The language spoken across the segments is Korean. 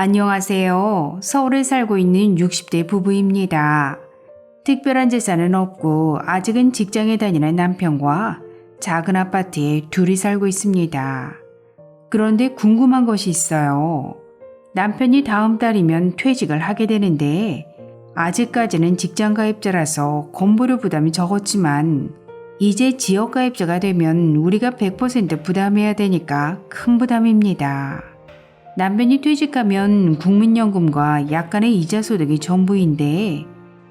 안녕하세요. 서울에 살고 있는 60대 부부입니다. 특별한 재산은 없고 아직은 직장에 다니는 남편과 작은 아파트에 둘이 살고 있습니다. 그런데 궁금한 것이 있어요. 남편이 다음 달이면 퇴직을 하게 되는데 아직까지는 직장 가입자라서 건보료 부담이 적었지만 이제 지역 가입자가 되면 우리가 100% 부담해야 되니까 큰 부담입니다. 남편이 퇴직하면 국민연금과 약간의 이자 소득이 전부인데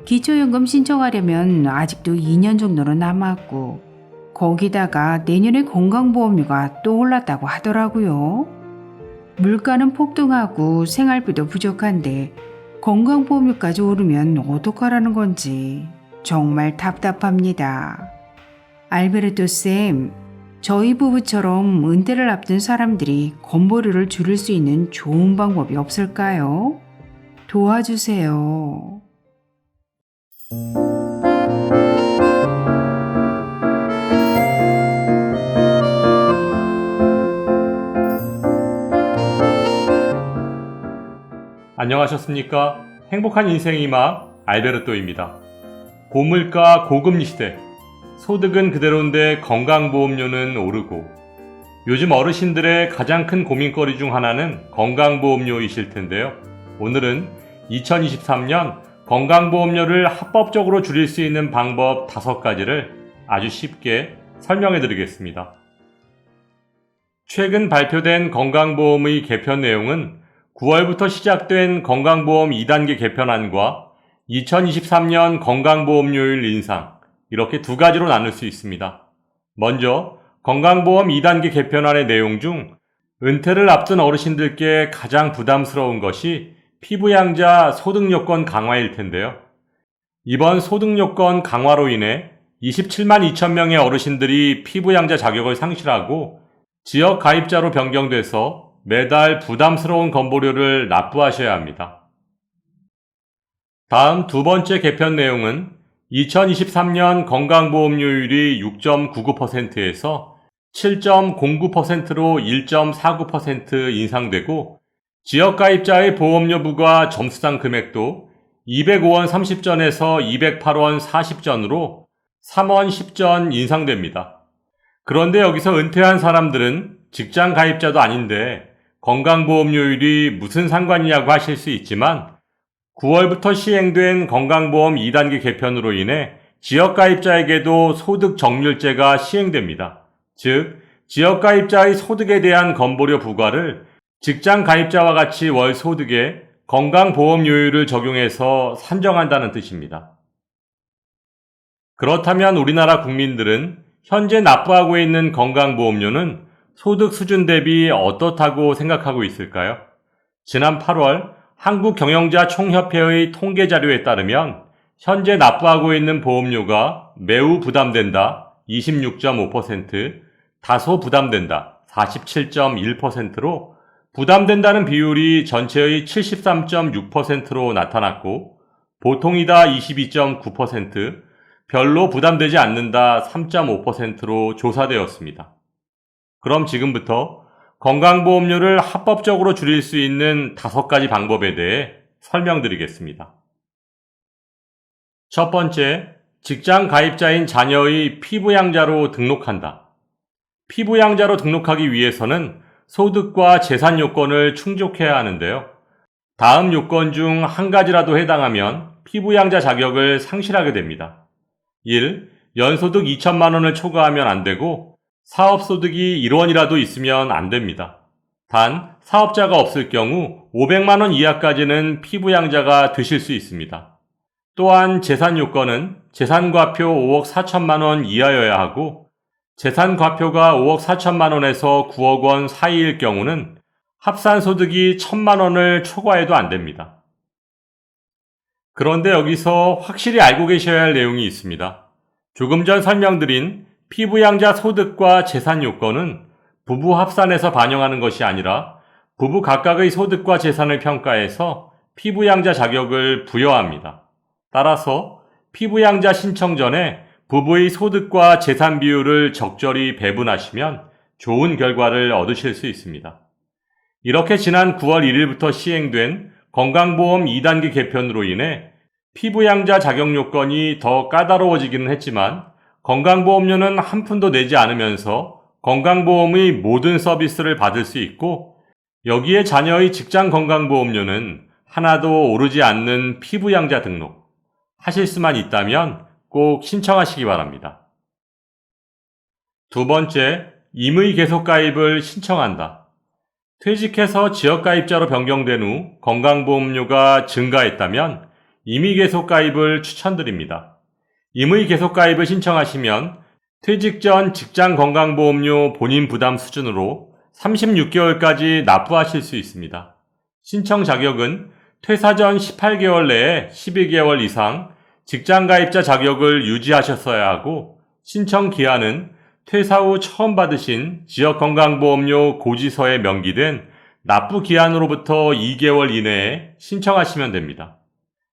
기초연금 신청하려면 아직도 2년 정도는 남았고 거기다가 내년에 건강보험료가 또 올랐다고 하더라고요. 물가는 폭등하고 생활비도 부족한데 건강보험료까지 오르면 어떡하라는 건지 정말 답답합니다. 알베르토 쌤, 저희 부부처럼 은퇴를 앞둔 사람들이 건보료를 줄일 수 있는 좋은 방법이 없을까요? 도와주세요. 안녕하셨습니까? 행복한 인생의 희망 알베르토입니다. 고물가 고금리 시대, 소득은 그대로인데 건강보험료는 오르고 요즘 어르신들의 가장 큰 고민거리 중 하나는 건강보험료이실 텐데요. 오늘은 2023년 건강보험료를 합법적으로 줄일 수 있는 방법 5가지를 아주 쉽게 설명해 드리겠습니다. 최근 발표된 건강보험의 개편 내용은 9월부터 시작된 건강보험 2단계 개편안과 2023년 건강보험료율 인상, 이렇게 2가지로 나눌 수 있습니다. 먼저 건강보험 2단계 개편안의 내용 중 은퇴를 앞둔 어르신들께 가장 부담스러운 것이 피부양자 소득요건 강화일 텐데요. 이번 소득요건 강화로 인해 27만 2천 명의 어르신들이 피부양자 자격을 상실하고 지역 가입자로 변경돼서 매달 부담스러운 건보료를 납부하셔야 합니다. 다음 2번째 개편 내용은 2023년 건강보험료율이 6.99%에서 7.09%로 1.49% 인상되고 지역가입자의 보험료 부과 점수당 금액도 205원 30전에서 208원 40전으로 3원 10전 인상됩니다. 그런데 여기서 은퇴한 사람들은 직장 가입자도 아닌데 건강보험료율이 무슨 상관이냐고 하실 수 있지만 9월부터 시행된 건강보험 2단계 개편으로 인해 지역가입자에게도 소득정률제가 시행됩니다. 즉, 지역가입자의 소득에 대한 건보료 부과를 직장가입자와 같이 월 소득에 건강보험료율을 적용해서 산정한다는 뜻입니다. 그렇다면 우리나라 국민들은 현재 납부하고 있는 건강보험료는 소득 수준 대비 어떻다고 생각하고 있을까요? 지난 8월 한국경영자총협회의 통계 자료에 따르면 현재 납부하고 있는 보험료가 매우 부담된다 26.5%, 다소 부담된다 47.1%로 부담된다는 비율이 전체의 73.6%로 나타났고 보통이다 22.9%, 별로 부담되지 않는다 3.5%로 조사되었습니다. 그럼 지금부터 건강보험료를 합법적으로 줄일 수 있는 5가지 방법에 대해 설명드리겠습니다. 첫 번째, 직장 가입자인 자녀의 피부양자로 등록한다. 피부양자로 등록하기 위해서는 소득과 재산 요건을 충족해야 하는데요. 다음 요건 중 한 가지라도 해당하면 피부양자 자격을 상실하게 됩니다. 1. 연소득 2천만 원을 초과하면 안 되고 사업소득이 1원이라도 있으면 안 됩니다. 단, 사업자가 없을 경우 500만 원 이하까지는 피부양자가 되실 수 있습니다. 또한 재산 요건은 재산과표 5억 4천만 원 이하여야 하고 재산과표가 5억 4천만 원에서 9억 원 사이일 경우는 합산소득이 1천만 원을 초과해도 안 됩니다. 그런데 여기서 확실히 알고 계셔야 할 내용이 있습니다. 조금 전 설명드린 피부양자 소득과 재산 요건은 부부 합산해서 반영하는 것이 아니라 부부 각각의 소득과 재산을 평가해서 피부양자 자격을 부여합니다. 따라서 피부양자 신청 전에 부부의 소득과 재산 비율을 적절히 배분하시면 좋은 결과를 얻으실 수 있습니다. 이렇게 지난 9월 1일부터 시행된 건강보험 2단계 개편으로 인해 피부양자 자격 요건이 더 까다로워지기는 했지만 건강보험료는 한 푼도 내지 않으면서 건강보험의 모든 서비스를 받을 수 있고 여기에 자녀의 직장 건강보험료는 하나도 오르지 않는 피부양자 등록 하실 수만 있다면 꼭 신청하시기 바랍니다. 두 번째, 임의 계속가입을 신청한다. 퇴직해서 지역가입자로 변경된 후 건강보험료가 증가했다면 임의 계속가입을 추천드립니다. 임의 계속가입을 신청하시면 퇴직 전 직장 건강보험료 본인 부담 수준으로 36개월까지 납부하실 수 있습니다. 신청 자격은 퇴사 전 18개월 내에 12개월 이상 직장가입자 자격을 유지하셨어야 하고 신청 기한은 퇴사 후 처음 받으신 지역건강보험료 고지서에 명기된 납부 기한으로부터 2개월 이내에 신청하시면 됩니다.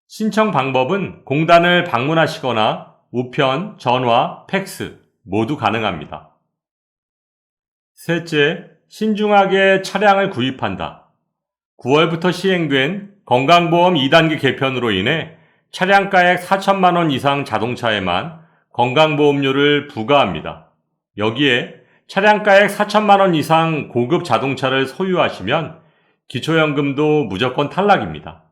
신청 방법은 공단을 방문하시거나 우편, 전화, 팩스 모두 가능합니다. 셋째, 신중하게 차량을 구입한다. 9월부터 시행된 건강보험 2단계 개편으로 인해 차량가액 4천만 원 이상 자동차에만 건강보험료를 부과합니다. 여기에 차량가액 4천만 원 이상 고급 자동차를 소유하시면 기초연금도 무조건 탈락입니다.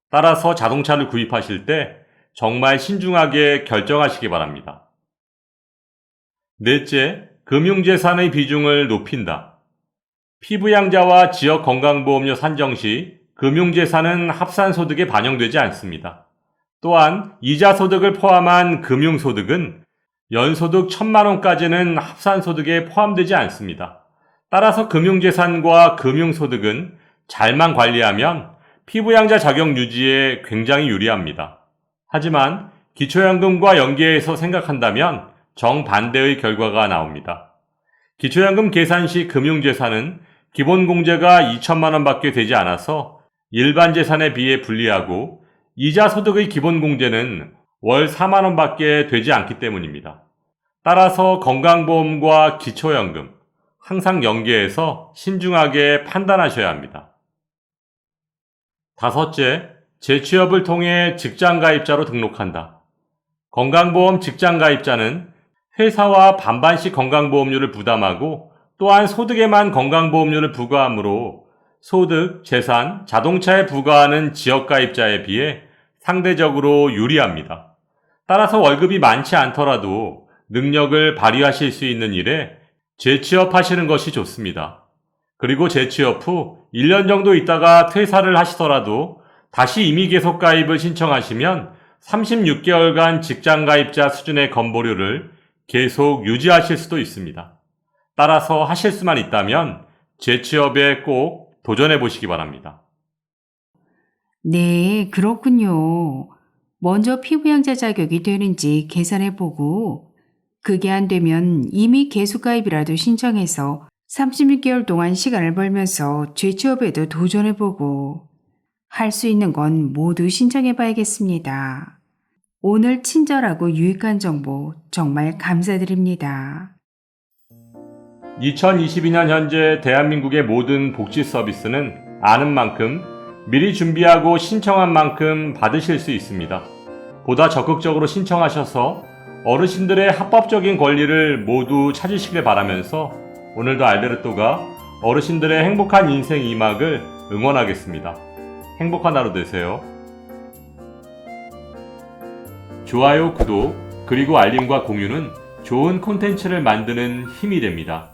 따라서 자동차를 구입하실 때 정말 신중하게 결정하시기 바랍니다. 넷째, 금융재산의 비중을 높인다. 피부양자와 지역건강보험료 산정 시 금융재산은 합산소득에 반영되지 않습니다. 또한 이자소득을 포함한 금융소득은 연소득 1,000만 원까지는 합산소득에 포함되지 않습니다. 따라서 금융재산과 금융소득은 잘만 관리하면 피부양자 자격 유지에 굉장히 유리합니다. 하지만 기초연금과 연계해서 생각한다면 정반대의 결과가 나옵니다. 기초연금 계산 시 금융재산은 기본공제가 2천만 원밖에 되지 않아서 일반 재산에 비해 불리하고 이자소득의 기본공제는 월 4만 원밖에 되지 않기 때문입니다. 따라서 건강보험과 기초연금 항상 연계해서 신중하게 판단하셔야 합니다. 다섯째, 재취업을 통해 직장가입자로 등록한다. 건강보험 직장가입자는 회사와 반반씩 건강보험료를 부담하고 또한 소득에만 건강보험료를 부과하므로 소득, 재산, 자동차에 부과하는 지역가입자에 비해 상대적으로 유리합니다. 따라서 월급이 많지 않더라도 능력을 발휘하실 수 있는 일에 재취업하시는 것이 좋습니다. 그리고 재취업 후 1년 정도 있다가 퇴사를 하시더라도 다시 임의계속가입을 신청하시면 36개월간 직장가입자 수준의 건보료를 계속 유지하실 수도 있습니다. 따라서 하실 수만 있다면 재취업에 꼭 도전해 보시기 바랍니다. 네, 그렇군요. 먼저 피부양자 자격이 되는지 계산해보고 그게 안 되면 이미 계속가입이라도 신청해서 36개월 동안 시간을 벌면서 재취업에도 도전해보고 할 수 있는 건 모두 신청해봐야겠습니다. 오늘 친절하고 유익한 정보 정말 감사드립니다. 2022년 현재 대한민국의 모든 복지 서비스는 아는 만큼 미리 준비하고 신청한 만큼 받으실 수 있습니다. 보다 적극적으로 신청하셔서 어르신들의 합법적인 권리를 모두 찾으시길 바라면서 오늘도 알베르토가 어르신들의 행복한 인생 2막을 응원하겠습니다. 행복한 하루 되세요. 좋아요, 구독, 그리고 알림과 공유는 좋은 콘텐츠를 만드는 힘이 됩니다.